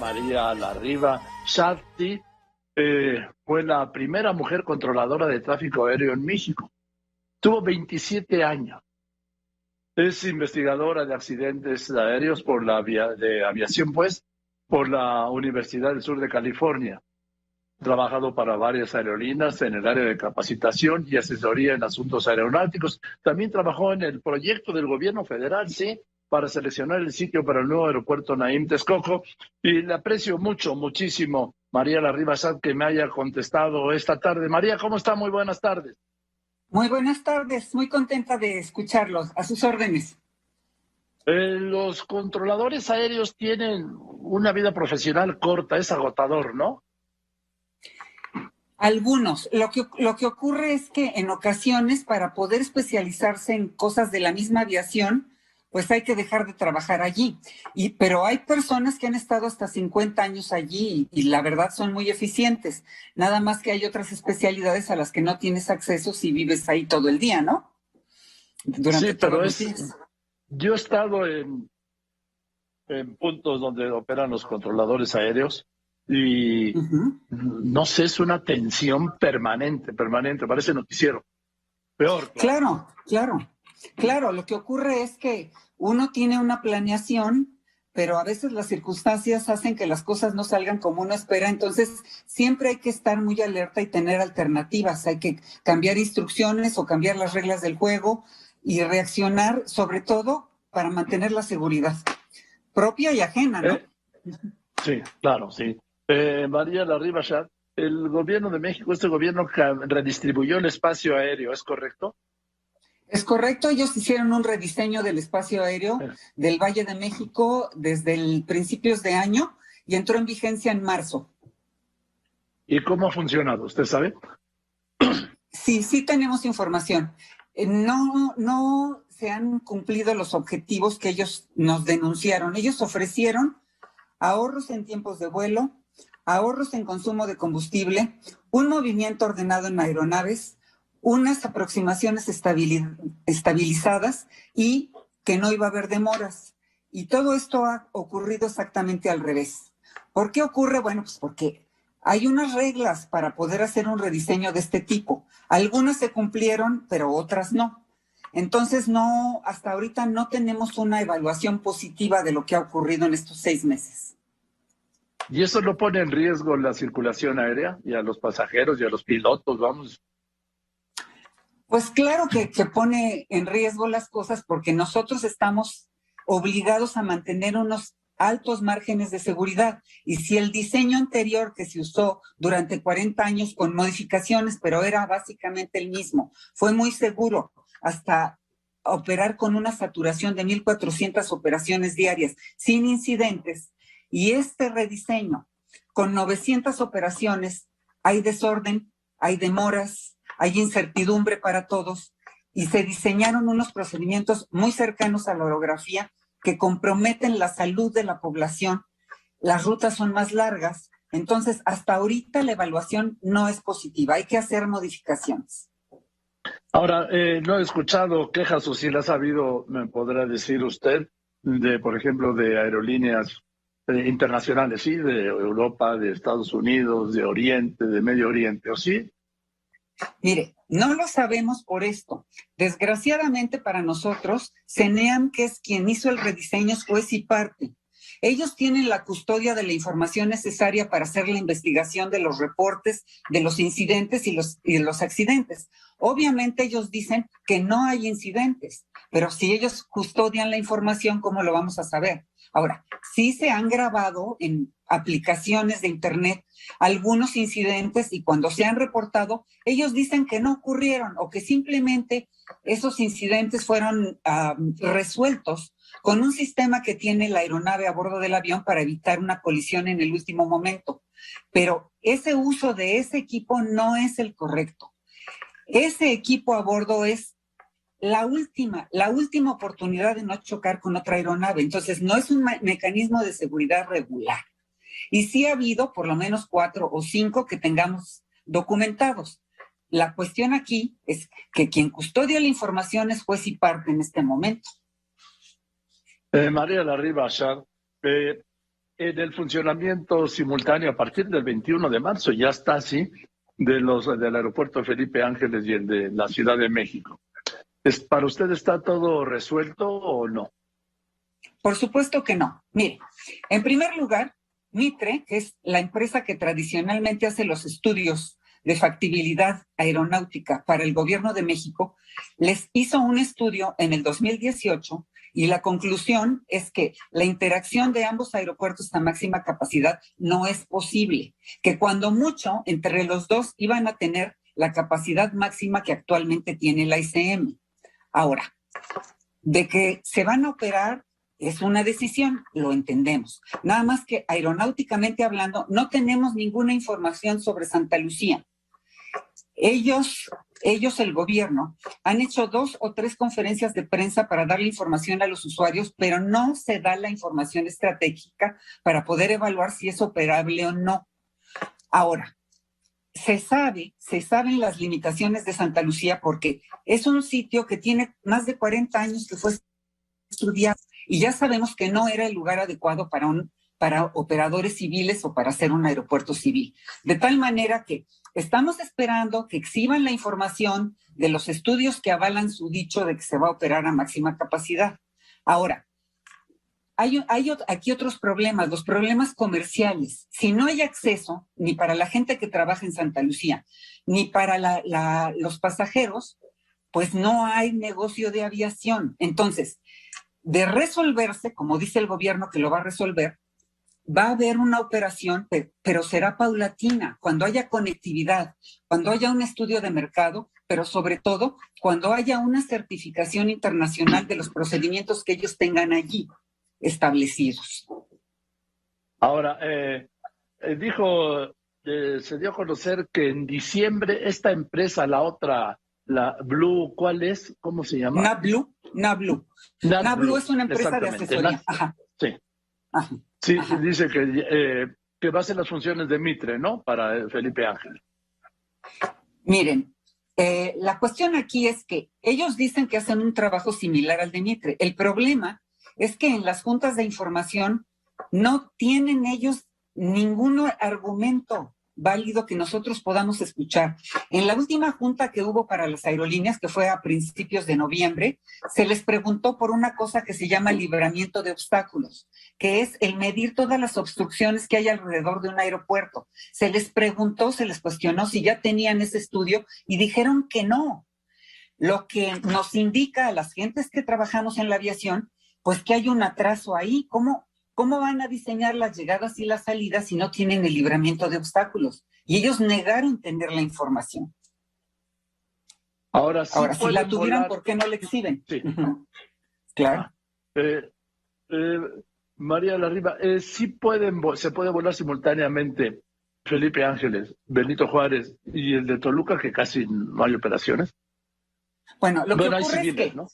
María Larriba Shafti fue la primera mujer controladora de tráfico aéreo en México. Tuvo 27 años. Es investigadora de accidentes aéreos por de aviación, pues, por la Universidad del Sur de California. Ha trabajado para varias aerolíneas en el área de capacitación y asesoría en asuntos aeronáuticos. También trabajó en el proyecto del gobierno federal, sí, para seleccionar el sitio para el nuevo aeropuerto Naim Texcoco. Y le aprecio muchísimo, María Larriba Sad, que me haya contestado esta tarde. María, ¿cómo está? Muy buenas tardes. Muy buenas tardes, muy contenta de escucharlos. A sus órdenes. Los controladores aéreos tienen una vida profesional corta, es agotador, ¿no? Algunos. Lo que ocurre es que en ocasiones, para poder especializarse en cosas de la misma aviación, pues hay que dejar de trabajar allí. Pero hay personas que han estado hasta 50 años allí y la verdad son muy eficientes. Nada más que hay otras especialidades a las que no tienes acceso si vives ahí todo el día, ¿no? Durante Sí, pero todos los días. yo he estado en puntos donde operan los controladores aéreos y no sé, es una tensión permanente, parece noticiero. Peor. Claro. Lo que ocurre es que uno tiene una planeación, pero a veces las circunstancias hacen que las cosas no salgan como uno espera, entonces siempre hay que estar muy alerta y tener alternativas, hay que cambiar instrucciones o cambiar las reglas del juego y reaccionar, sobre todo para mantener la seguridad propia y ajena, ¿no? Sí, claro, sí. María Larriba Shad, el gobierno de México, este gobierno redistribuyó el espacio aéreo, ¿es correcto? Es correcto, ellos hicieron un rediseño del espacio aéreo del Valle de México desde el principios de año y entró en vigencia en marzo. ¿Y cómo ha funcionado? ¿Usted sabe? Sí tenemos información. No se han cumplido los objetivos que ellos nos denunciaron. Ellos ofrecieron ahorros en tiempos de vuelo, ahorros en consumo de combustible, un movimiento ordenado en aeronaves, unas aproximaciones estabilizadas y que no iba a haber demoras. Y todo esto ha ocurrido exactamente al revés. ¿Por qué ocurre? Bueno, pues porque hay unas reglas para poder hacer un rediseño de este tipo. Algunas se cumplieron, pero otras no. Entonces, hasta ahorita no tenemos una evaluación positiva de lo que ha ocurrido en estos 6 meses. ¿Y eso no pone en riesgo la circulación aérea y a los pasajeros y a los pilotos, vamos? Pues claro que pone en riesgo las cosas porque nosotros estamos obligados a mantener unos altos márgenes de seguridad. Y si el diseño anterior que se usó durante 40 años con modificaciones, pero era básicamente el mismo, fue muy seguro hasta operar con una saturación de 1,400 operaciones diarias sin incidentes, y este rediseño con 900 operaciones, hay desorden, hay demoras, hay incertidumbre para todos y se diseñaron unos procedimientos muy cercanos a la orografía que comprometen la salud de la población. Las rutas son más largas, entonces hasta ahorita la evaluación no es positiva, hay que hacer modificaciones. Ahora, no he escuchado quejas o si las ha habido, me podrá decir usted, por ejemplo, de aerolíneas internacionales, ¿sí? De Europa, de Estados Unidos, de Oriente, de Medio Oriente, ¿o sí? Mire, no lo sabemos por esto. Desgraciadamente para nosotros, CENEAM, que es quien hizo el rediseño, es juez y parte. Ellos tienen la custodia de la información necesaria para hacer la investigación de los reportes, de los incidentes y los accidentes. Obviamente ellos dicen que no hay incidentes, pero si ellos custodian la información, ¿cómo lo vamos a saber? Ahora, sí se han grabado en aplicaciones de Internet algunos incidentes y cuando se han reportado, ellos dicen que no ocurrieron o que simplemente esos incidentes fueron resueltos con un sistema que tiene la aeronave a bordo del avión para evitar una colisión en el último momento. Pero ese uso de ese equipo no es el correcto. Ese equipo a bordo es la última oportunidad de no chocar con otra aeronave. Entonces, no es un mecanismo de seguridad regular. Y sí ha habido por lo menos 4 o 5 que tengamos documentados. La cuestión aquí es que quien custodia la información es juez y parte en este momento. María Larriba Shad, en el funcionamiento simultáneo a partir del 21 de marzo, ya está así, del aeropuerto Felipe Ángeles y el de la Ciudad de México. ¿Para usted está todo resuelto o no? Por supuesto que no. Mire, en primer lugar, Mitre, que es la empresa que tradicionalmente hace los estudios de factibilidad aeronáutica para el gobierno de México, les hizo un estudio en el 2018 y la conclusión es que la interacción de ambos aeropuertos a máxima capacidad no es posible, que cuando mucho entre los dos iban a tener la capacidad máxima que actualmente tiene la ICM. Ahora, de que se van a operar es una decisión, lo entendemos. Nada más que aeronáuticamente hablando, no tenemos ninguna información sobre Santa Lucía. Ellos, el gobierno, han hecho 2 o 3 conferencias de prensa para darle información a los usuarios, pero no se da la información estratégica para poder evaluar si es operable o no. Ahora, se saben las limitaciones de Santa Lucía porque es un sitio que tiene más de 40 años que fue estudiado y ya sabemos que no era el lugar adecuado para operadores civiles o para hacer un aeropuerto civil. De tal manera que estamos esperando que exhiban la información de los estudios que avalan su dicho de que se va a operar a máxima capacidad. Ahora, hay aquí otros problemas, los problemas comerciales. Si no hay acceso ni para la gente que trabaja en Santa Lucía, ni para los pasajeros, pues no hay negocio de aviación. Entonces, de resolverse, como dice el gobierno que lo va a resolver, va a haber una operación, pero será paulatina, cuando haya conectividad, cuando haya un estudio de mercado, pero sobre todo cuando haya una certificación internacional de los procedimientos que ellos tengan allí establecidos. Ahora, se dio a conocer que en diciembre esta empresa, la otra, la Blue, ¿cuál es? ¿Cómo se llama? NABLU es una empresa de asesoría. Ajá. Sí. Ajá. Sí, Ajá. dice que va a hacer las funciones de Mitre, ¿no? Para Felipe Ángeles. Miren, la cuestión aquí es que ellos dicen que hacen un trabajo similar al de Mitre. El problema es que en las juntas de información no tienen ellos ningún argumento válido que nosotros podamos escuchar. En la última junta que hubo para las aerolíneas, que fue a principios de noviembre, se les preguntó por una cosa que se llama libramiento de obstáculos, que es el medir todas las obstrucciones que hay alrededor de un aeropuerto. Se les preguntó, se les cuestionó si ya tenían ese estudio y dijeron que no. Lo que nos indica a las gentes que trabajamos en la aviación, pues que hay un atraso ahí. ¿Cómo van a diseñar las llegadas y las salidas si no tienen el libramiento de obstáculos? Y ellos negaron tener la información. Ahora, sí si la tuvieran, volar... ¿por qué no la exhiben? Sí. Claro. María Larriba, sí se puede volar simultáneamente Felipe Ángeles, Benito Juárez y el de Toluca, que casi no hay operaciones. Bueno, lo que ocurre civiles, es que... ¿no?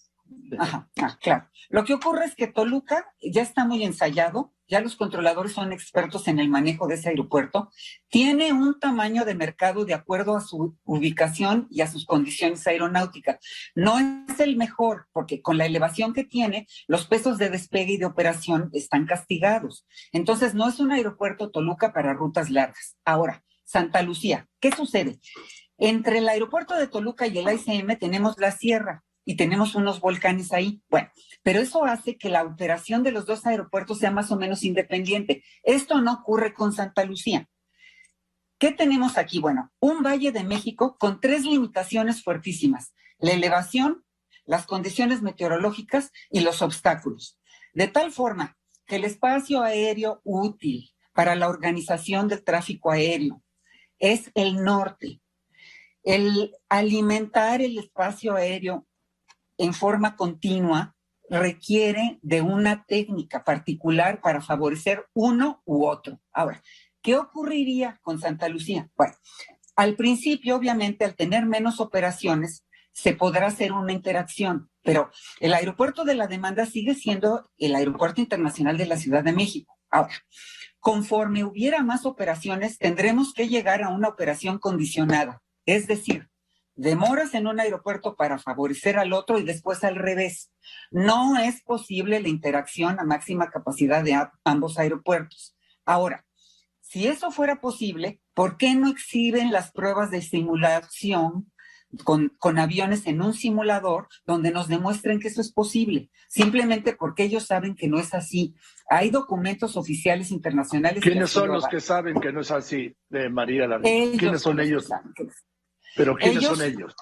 Ajá, claro. Lo que ocurre es que Toluca ya está muy ensayado, ya los controladores son expertos en el manejo de ese aeropuerto, tiene un tamaño de mercado de acuerdo a su ubicación y a sus condiciones aeronáuticas. No es el mejor, porque con la elevación que tiene, los pesos de despegue y de operación están castigados. Entonces, no es un aeropuerto Toluca para rutas largas. Ahora, Santa Lucía, ¿qué sucede? Entre el aeropuerto de Toluca y el ICM tenemos la sierra, y tenemos unos volcanes ahí. Bueno, pero eso hace que la operación de los dos aeropuertos sea más o menos independiente. Esto no ocurre con Santa Lucía. ¿Qué tenemos aquí? Bueno, un Valle de México con 3 limitaciones fuertísimas: la elevación, las condiciones meteorológicas y los obstáculos. De tal forma que el espacio aéreo útil para la organización del tráfico aéreo es el norte. El alimentar el espacio aéreo en forma continua requiere de una técnica particular para favorecer uno u otro. Ahora, ¿qué ocurriría con Santa Lucía? Bueno, al principio, obviamente, al tener menos operaciones, se podrá hacer una interacción, pero el aeropuerto de la demanda sigue siendo el Aeropuerto Internacional de la Ciudad de México. Ahora, conforme hubiera más operaciones, tendremos que llegar a una operación condicionada, es decir, demoras en un aeropuerto para favorecer al otro y después al revés. No es posible la interacción a máxima capacidad de ambos aeropuertos. Ahora, si eso fuera posible, ¿por qué no exhiben las pruebas de simulación con aviones en un simulador donde nos demuestren que eso es posible? Simplemente porque ellos saben que no es así. Hay documentos oficiales internacionales. ¿Quiénes son los que saben que no es así, María Larriba? ¿Quiénes son ellos? ¿Pero quiénes son ellos?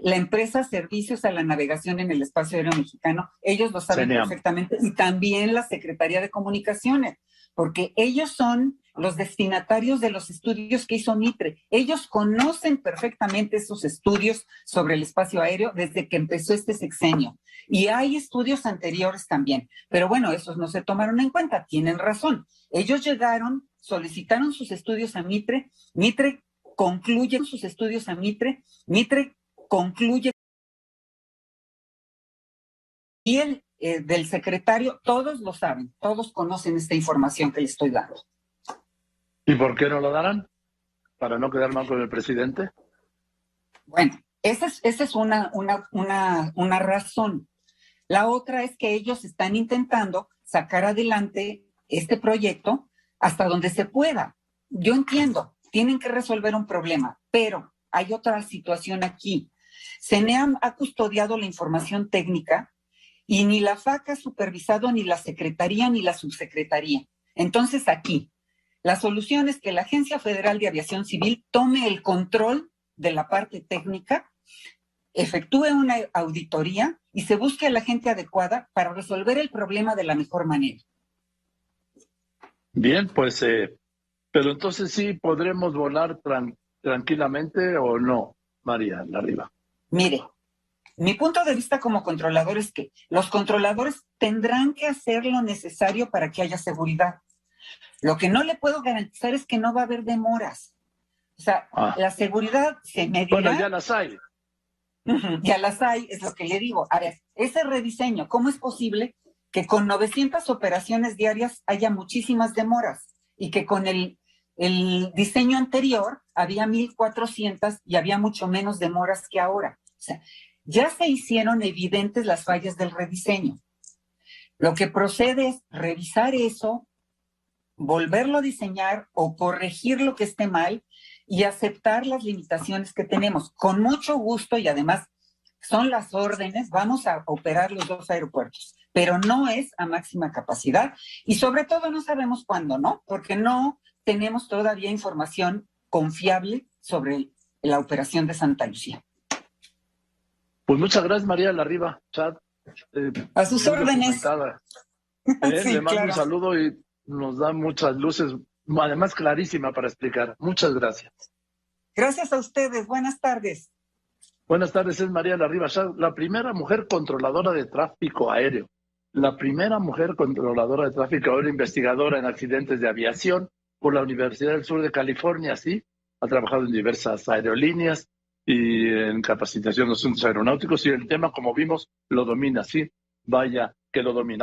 La empresa Servicios a la Navegación en el Espacio Aéreo Mexicano, ellos lo saben perfectamente, y también la Secretaría de Comunicaciones, porque ellos son los destinatarios de los estudios que hizo Mitre. Ellos conocen perfectamente esos estudios sobre el espacio aéreo desde que empezó este sexenio. Y hay estudios anteriores también. Pero bueno, esos no se tomaron en cuenta. Tienen razón. Ellos llegaron, solicitaron sus estudios a Mitre. Mitre concluye sus estudios a Mitre. Mitre concluye. Y el del secretario, todos lo saben. Todos conocen esta información que le estoy dando. ¿Y por qué no lo darán? ¿Para no quedar mal con el presidente? Bueno, esa es una razón. La otra es que ellos están intentando sacar adelante este proyecto hasta donde se pueda. Yo entiendo, tienen que resolver un problema, pero hay otra situación aquí. CENEAM ha custodiado la información técnica y ni la FAC ha supervisado ni la Secretaría ni la Subsecretaría. Entonces aquí, la solución es que la Agencia Federal de Aviación Civil tome el control de la parte técnica, efectúe una auditoría y se busque a la gente adecuada para resolver el problema de la mejor manera. Bien, pues, pero entonces sí podremos volar tranquilamente o no, María Larriba. Mire, mi punto de vista como controlador es que los controladores tendrán que hacer lo necesario para que haya seguridad. Lo que no le puedo garantizar es que no va a haber demoras. O sea, la seguridad se medirá. Bueno, ya las hay. Ya las hay, es lo que le digo. A ver, ese rediseño, ¿cómo es posible que con 900 operaciones diarias haya muchísimas demoras? Y que con el diseño anterior había 1,400 y había mucho menos demoras que ahora. O sea, ya se hicieron evidentes las fallas del rediseño. Lo que procede es revisar eso, volverlo a diseñar o corregir lo que esté mal y aceptar las limitaciones que tenemos. Con mucho gusto, y además son las órdenes, vamos a operar los dos aeropuertos, pero no es a máxima capacidad y sobre todo no sabemos cuándo, ¿no? Porque no tenemos todavía información confiable sobre la operación de Santa Lucía. Pues muchas gracias, María Larriba. A sus órdenes. Sí, le mando un saludo y nos da muchas luces, además clarísima para explicar. Muchas gracias. Gracias a ustedes. Buenas tardes. Buenas tardes, es María Larriba, la primera mujer controladora de tráfico aéreo. La primera mujer controladora de tráfico aéreo, investigadora en accidentes de aviación por la Universidad del Sur de California, sí. Ha trabajado en diversas aerolíneas y en capacitación de asuntos aeronáuticos y el tema, como vimos, lo domina, sí. Vaya que lo domina.